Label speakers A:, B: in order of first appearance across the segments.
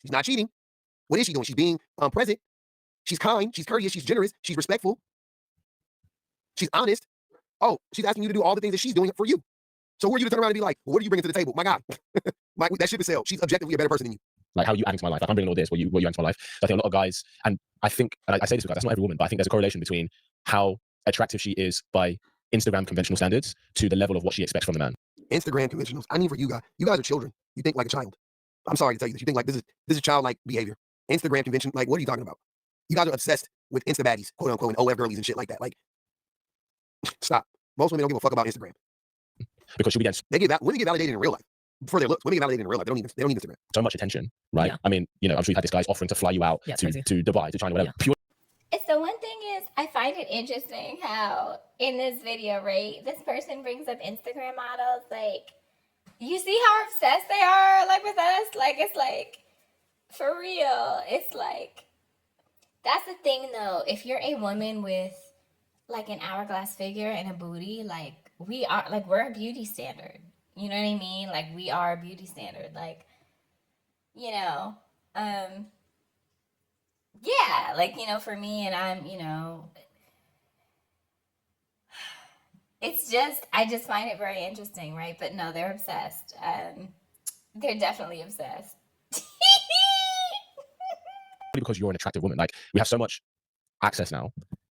A: She's not cheating. What is she doing? She's being present. She's kind. She's courteous. She's generous. She's respectful. She's honest. Oh, she's asking you to do all the things that she's doing for you. So who are you to turn around and be like, well, what are you bringing to the table? My God, that ship is sailed. She's objectively a better person than you.
B: Like, how are you adding to my life? Like, I'm bringing all this, what you adding to my life. So I think a lot of guys, and I think, and I say this because that's not every woman, but I think there's a correlation between how attractive she is by Instagram conventional standards to the level of what she expects from the man.
A: Instagram conventionals. I mean, for you guys are children. You think like a child. I'm sorry to tell you this. You think like this is childlike behavior. Instagram convention, like, what are you talking about? You guys are obsessed with Insta baddies, quote unquote, and OF girlies and shit like that. Like, stop. Most women don't give a fuck about Instagram.
B: Because she'll be getting
A: women get validated in real life for their looks. Women get validated in real life. They don't need Instagram.
B: so much attention, right?
C: Yeah.
B: I mean, you know, I'm sure you've had this guy's offering to fly you out to Dubai, to China, whatever.
C: Yeah.
D: So one thing is, I find it interesting how in this video, right, this person brings up Instagram models. Like, you see how obsessed they are, like, with us? Like, it's like, for real. It's like, that's the thing, though. If you're a woman with, like, an hourglass figure and a booty, like, we're a beauty standard. You know what I mean? Like, we are a beauty standard. Like, you know, yeah, like, you know, for me, and I'm, you know, it's just, I just find it very interesting, right? But no, they're obsessed. They're definitely obsessed.
B: Because you're an attractive woman. Like, we have so much access now.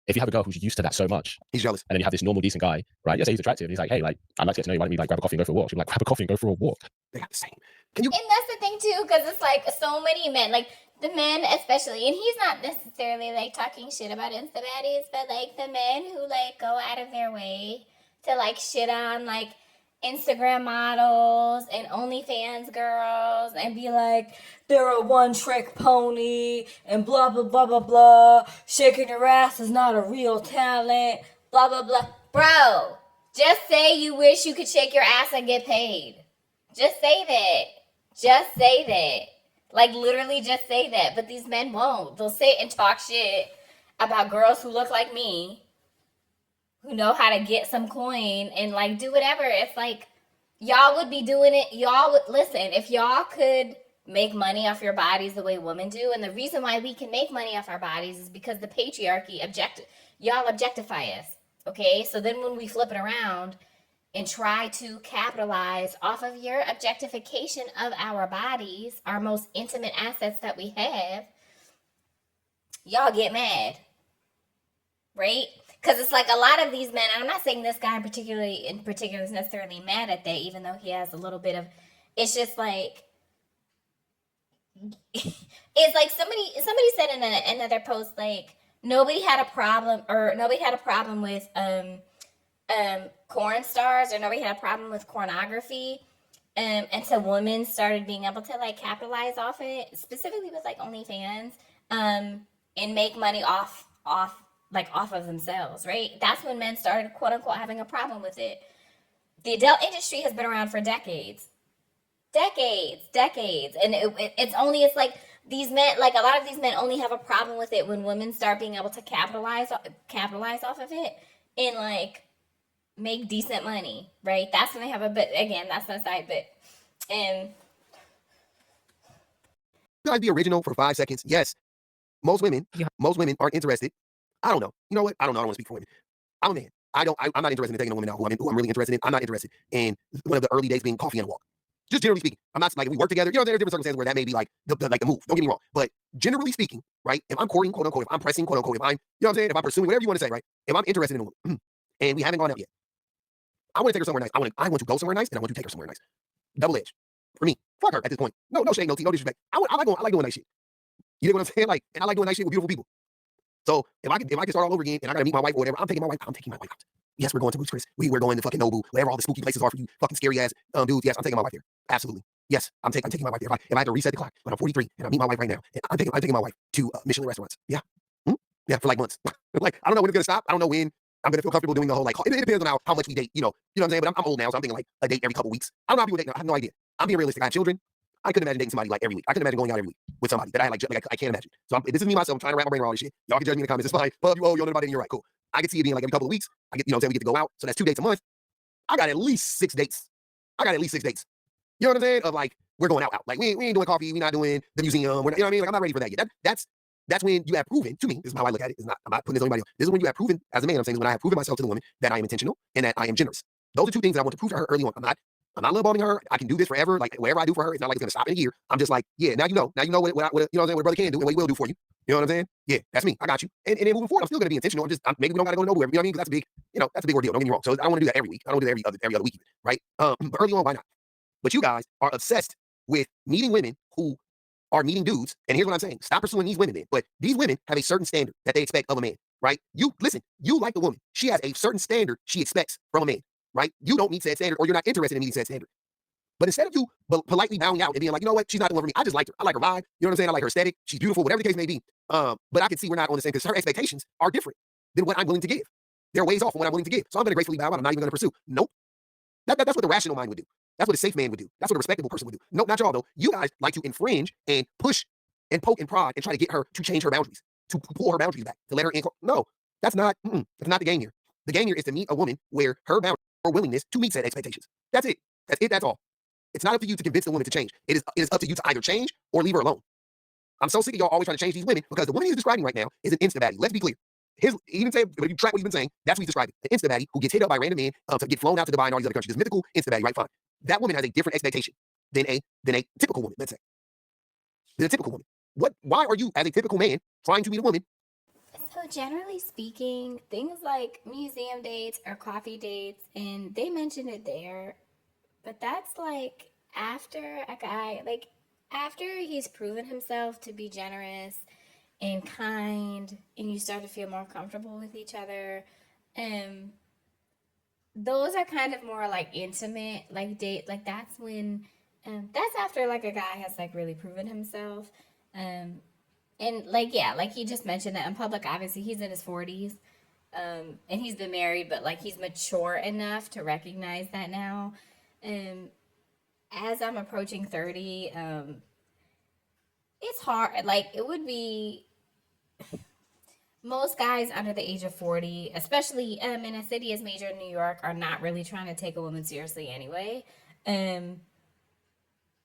B: If you have a girl who's used to that so much,
A: he's jealous.
B: And then you have this normal, decent guy, right? Yeah, say he's attractive. And he's like, hey, like, I'd like to get to know you. Why don't we like grab a coffee and go for a walk? She'll be like, grab a coffee and go for a walk.
A: They got the same. Can you?
D: And that's the thing too, because it's like so many men, like the men especially, and he's not necessarily like talking shit about Insta baddies, but like the men who like go out of their way to like shit on like Instagram models and OnlyFans girls and be like, they're a one-trick pony and blah, blah, blah, blah, blah. Shaking your ass is not a real talent, blah, blah, blah. Bro, just say you wish you could shake your ass and get paid. Just say that. Just say that. Like, literally just say that. But these men won't. They'll sit and talk shit about girls who look like me, who know how to get some coin and, like, do whatever. It's like, y'all would be doing it. Y'all would, listen, if y'all could make money off your bodies the way women do, and the reason why we can make money off our bodies is because the patriarchy y'all objectify us, okay? So then when we flip it around and try to capitalize off of your objectification of our bodies, our most intimate assets that we have, y'all get mad, right? Because it's like a lot of these men, and I'm not saying this guy in particular is necessarily mad at that, even though he has a little bit of, it's just like, it's like somebody said in another post, like, nobody had a problem with porn stars, or nobody had a problem with pornography until women started being able to like capitalize off it, specifically with like OnlyFans, and make money off of themselves, right? That's when men started, quote unquote, having a problem with it. The adult industry has been around for decades, and it's like these men, like a lot of these men only have a problem with it when women start being able to capitalize off of it and like make decent money, right? That's when they have but again, that's an aside, but
A: You guys be original for 5 seconds. Yes, most women aren't interested. I don't know. You know what? I don't know. I don't want to speak for women. I'm a man. I'm not interested in taking a woman out who I'm really interested in. I'm not interested in one of the early days being coffee and a walk. Just generally speaking, I'm not like, if we work together, you know, there are different circumstances where that may be like the move. Don't get me wrong. But generally speaking, right, if I'm courting, quote unquote, if I'm pressing, quote unquote, if I'm, you know what I'm saying, if I'm pursuing, whatever you want to say, right, if I'm interested in a woman and we haven't gone out yet, I want to take her somewhere nice. I want to go somewhere nice, and I want to take her somewhere nice. Double edge. For me, fuck her at this point. No shade, no tea, no disrespect. I like doing nice shit. You know what I'm saying? Like, and I like doing nice shit with beautiful people. So if I can start all over again and I gotta meet my wife or whatever, I'm taking my wife out. Yes, we're going to Ruth's Chris. We're going to fucking Nobu, wherever all the spooky places are for you fucking scary ass dudes. Yes, I'm taking my wife there. Absolutely. Yes, I'm taking my wife there. If I have to reset the clock when I'm 43 and I meet my wife right now, I'm taking my wife to Michelin restaurants. Yeah. Yeah, for like months. Like, I don't know when it's gonna stop. I don't know when I'm gonna feel comfortable doing the whole like, it depends on how much we date, you know what I'm saying? But I'm old now, so I'm thinking like a date every couple weeks. I don't know how people date now. I have no idea. I'm being realistic. I have children. I couldn't imagine dating somebody like every week. I couldn't imagine going out every week with somebody that I like I can't imagine. So this is me myself. I'm trying to wrap my brain around all this shit. Y'all can judge me in the comments. It's fine. But you know about it and you're right. Cool. I can see it being like every couple of weeks. I get, you know what I'm saying, we get to go out. So that's 2 dates a month. I got at least 6 dates. You know what I'm saying? Of like we're going out. Like we ain't doing coffee, we're not doing the museum. We're not, you know what I mean? Like I'm not ready for that yet. That's when you have proven to me. This is how I look at it. I'm not putting this on anybody else. This is when you have proven as a man. I'm saying is when I have proven myself to the woman that I am intentional and that I am generous. Those are two things that I want to prove to her early on. I'm not love bombing her. I can do this forever. Like whatever I do for her, it's not like it's gonna stop in a year. I'm just like, yeah, now you know what you know what I'm saying, what brother can do and what he will do for you. You know what I'm saying? Yeah, that's me. I got you. And then moving forward, I'm still gonna be intentional. Maybe we don't gotta go nowhere. You know what I mean? Because that's a big ordeal. Don't get me wrong. So I don't want to do that every week. I don't do that every other week, right? But early on, why not? But you guys are obsessed with meeting women who are meeting dudes. And here's what I'm saying. Stop pursuing these women, then. But these women have a certain standard that they expect of a man, right? You like the woman. She has a certain standard she expects from a man, right? You don't meet said standard or you're not interested in meeting said standard. But instead of you politely bowing out and being like, you know what, she's not the one for me. I just like her. I like her vibe. You know what I'm saying? I like her aesthetic. She's beautiful, whatever the case may be. But I can see we're not on the same because her expectations are different than what I'm willing to give. They're ways off from what I'm willing to give. So I'm going to gracefully bow out. I'm not even going to pursue. Nope. That's what the rational mind would do. That's what a safe man would do. That's what a respectable person would do. Nope, not y'all though. You guys like to infringe and push and poke and prod and try to get her to change her boundaries, to pull her boundaries back, to let her in. No, that's not the game here. The game here is to meet a woman where her boundaries or willingness to meet said expectations. That's it. That's all. It's not up to you to convince the woman to change. It is up to you to either change or leave her alone. I'm so sick of y'all always trying to change these women because the woman he's describing right now is an insta-baddie. Let's be clear. Even say, if you track what he's been saying, that's what he's describing. An insta-baddie who gets hit up by random men to get flown out to Dubai and all these other countries. This mythical insta-baddie, right? Fine. That woman has a different expectation than a typical woman, let's say. Than a typical woman. Why are you, as a typical man, trying to meet a woman?
D: So generally speaking, things like museum dates or coffee dates, and they mentioned it there, but that's like after a guy, like after he's proven himself to be generous and kind, and you start to feel more comfortable with each other, those are kind of more like intimate, like date, like that's when, that's after like a guy has like really proven himself, and like yeah, like he just mentioned that in public. Obviously, he's in his 40s, and he's been married, but like he's mature enough to recognize that now. As I'm approaching 30, it's hard. Like it would be most guys under the age of 40, especially in a city as major in New York, are not really trying to take a woman seriously anyway.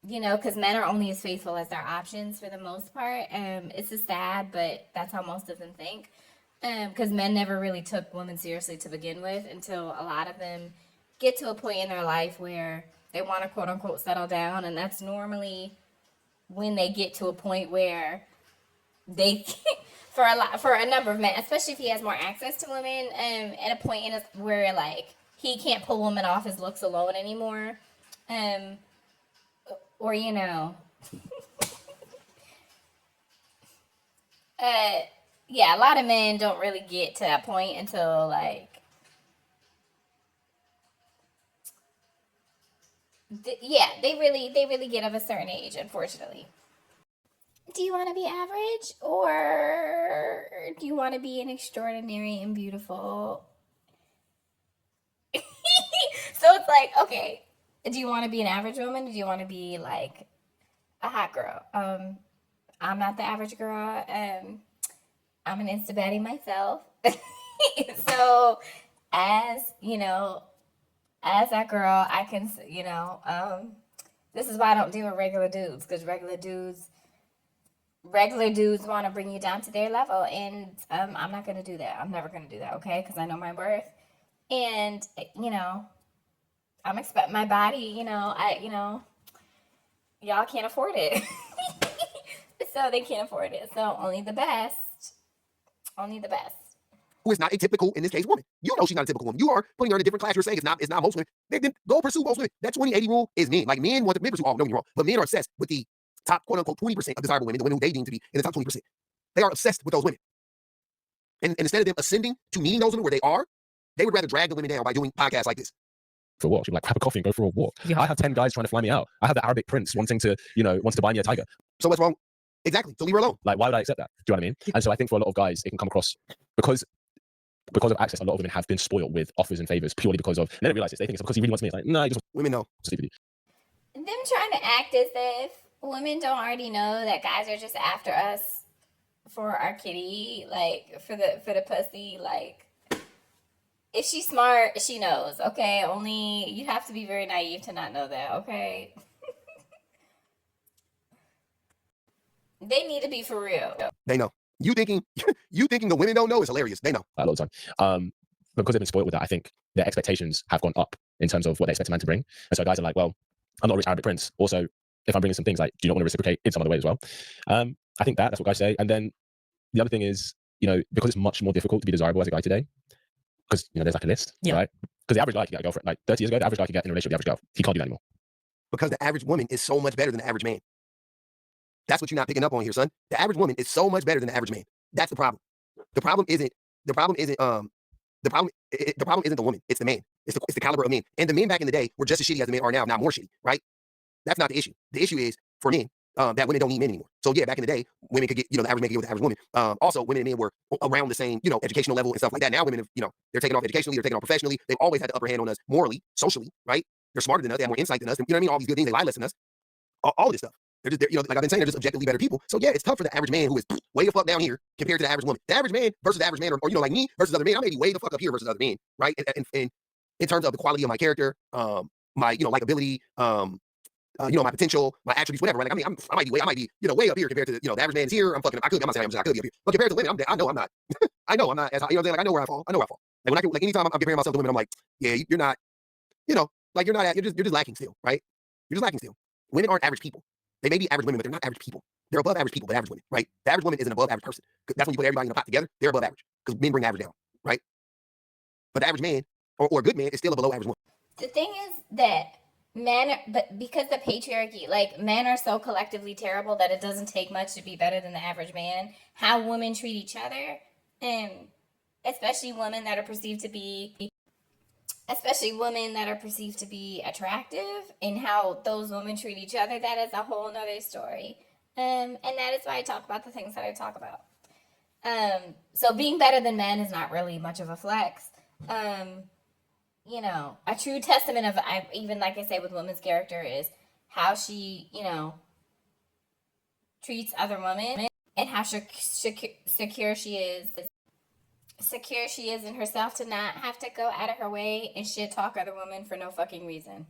D: Because men are only as faithful as their options for the most part. It's just sad, but that's how most of them think. Because men never really took women seriously to begin with until a lot of them get to a point in their life where they want to quote unquote settle down, and that's normally when they get to a point where they for a number of men, especially if he has more access to women, at a point where like he can't pull women off his looks alone anymore, or yeah, a lot of men don't really get to that point until like they really get of a certain age, unfortunately. Do you want to be average, or do you want to be an extraordinary and beautiful? So it's like, okay, do you want to be an average woman? Or do you want to be like a hot girl? I'm not the average girl. I'm an insta-baddie myself. So as that girl, I can, this is why I don't deal with regular dudes, because regular dudes want to bring you down to their level, and I'm not going to do that. I'm never going to do that, okay? Because I know my worth, and I'm expect my body, y'all can't afford it. So they can't afford it. So only the best.
A: Who is not a typical, in this case, woman. You know she's not a typical woman. You are putting her in a different class. You're saying it's not most women. Then go pursue most women. That 20-80 rule is men. Like men want to pursue, don't get me wrong, but men are obsessed with the top quote unquote 20% of desirable women, the women who they deem to be in the top 20%. They are obsessed with those women. And instead of them ascending to meeting those women where they are, they would rather drag the women down by doing podcasts like this.
B: For a walk, she'd be like, grab a coffee and go for a walk. Yeah. I have 10 guys trying to fly me out. I have the Arabic prince wants to buy me a tiger.
A: So what's wrong? Exactly. So leave her alone.
B: Like, why would I accept that? Do you know what I mean? And so I think for a lot of guys, it can come across because of access. A lot of women have been spoiled with offers and favors purely because of. They don't realize this. They think it's because he really wants me. It's like, no, I just
A: women know.
B: Stupidity.
D: Them trying to act as if women don't already know that guys are just after us for our kitty, like for the pussy. Like, if she's smart, she knows. Okay, only you have to be very naive to not know that. Okay. They need to be for real.
A: They know. You thinking the women don't know is hilarious. They know.
B: A lot of the time. Because they've been spoiled with that, I think their expectations have gone up in terms of what they expect a man to bring. And so guys are like, well, I'm not a rich Arabic prince. Also, if I'm bringing some things, like, do you not want to reciprocate in some other way as well? I think that's what guys say. And then the other thing is, because it's much more difficult to be desirable as a guy today, because there's like a list, right? Because the average guy can get a girlfriend. Like 30 years ago, the average guy can get in a relationship with the average girl. He can't do that anymore.
A: Because the average woman is so much better than the average man. That's what you're not picking up on here, son. The average woman is so much better than the average man. That's the problem. The problem isn't the problem isn't the woman. It's the man. It's the caliber of men. And the men back in the day were just as shitty as the men are now, not more shitty, right? That's not the issue. The issue is for men that women don't need men anymore. So yeah, back in the day, women could get, the average man could get with the average woman. Also, women and men were around the same, educational level and stuff like that. Now women have, they're taking off educationally, they're taking off professionally. They've always had the upper hand on us morally, socially, right? They're smarter than us. They have more insight than us. You know what I mean? All these good things. They lie less than us. All of this stuff. They're just, like I've been saying, they're just objectively better people. So yeah, it's tough for the average man who is way the fuck down here compared to the average woman. The average man versus the average man, or like me versus other men, I may be way the fuck up here versus other men, right? And in terms of the quality of my character, my likability, my potential, my attributes, whatever. Right? Like, I might be way up here compared to the average man is here. I'm not saying I could be up here, but compared to women, I know I'm not. I know I'm not as high, like I know where I fall. Like anytime I'm comparing myself to women, I'm like, yeah, you're not, like you're just lacking still, right? You're just lacking still. Women aren't average people. They may be average women, but they're not average people. They're above average people, but average women, right? The average woman is an above average person. That's when you put everybody in a pot together. They're above average because men bring average down, right? But the average man or a good man is still a below average woman.
D: The thing is that but because the patriarchy, like men are so collectively terrible that it doesn't take much to be better than the average man. How women treat each other, and especially women that are perceived to be attractive, and how those women treat each other, that is a whole nother story. And that is why I talk about the things that I talk about. So being better than men is not really much of a flex. A true testament of, even like I say with women's character, is how she, treats other women, and how secure she is. Secure she is in herself to not have to go out of her way and shit talk other women for no fucking reason.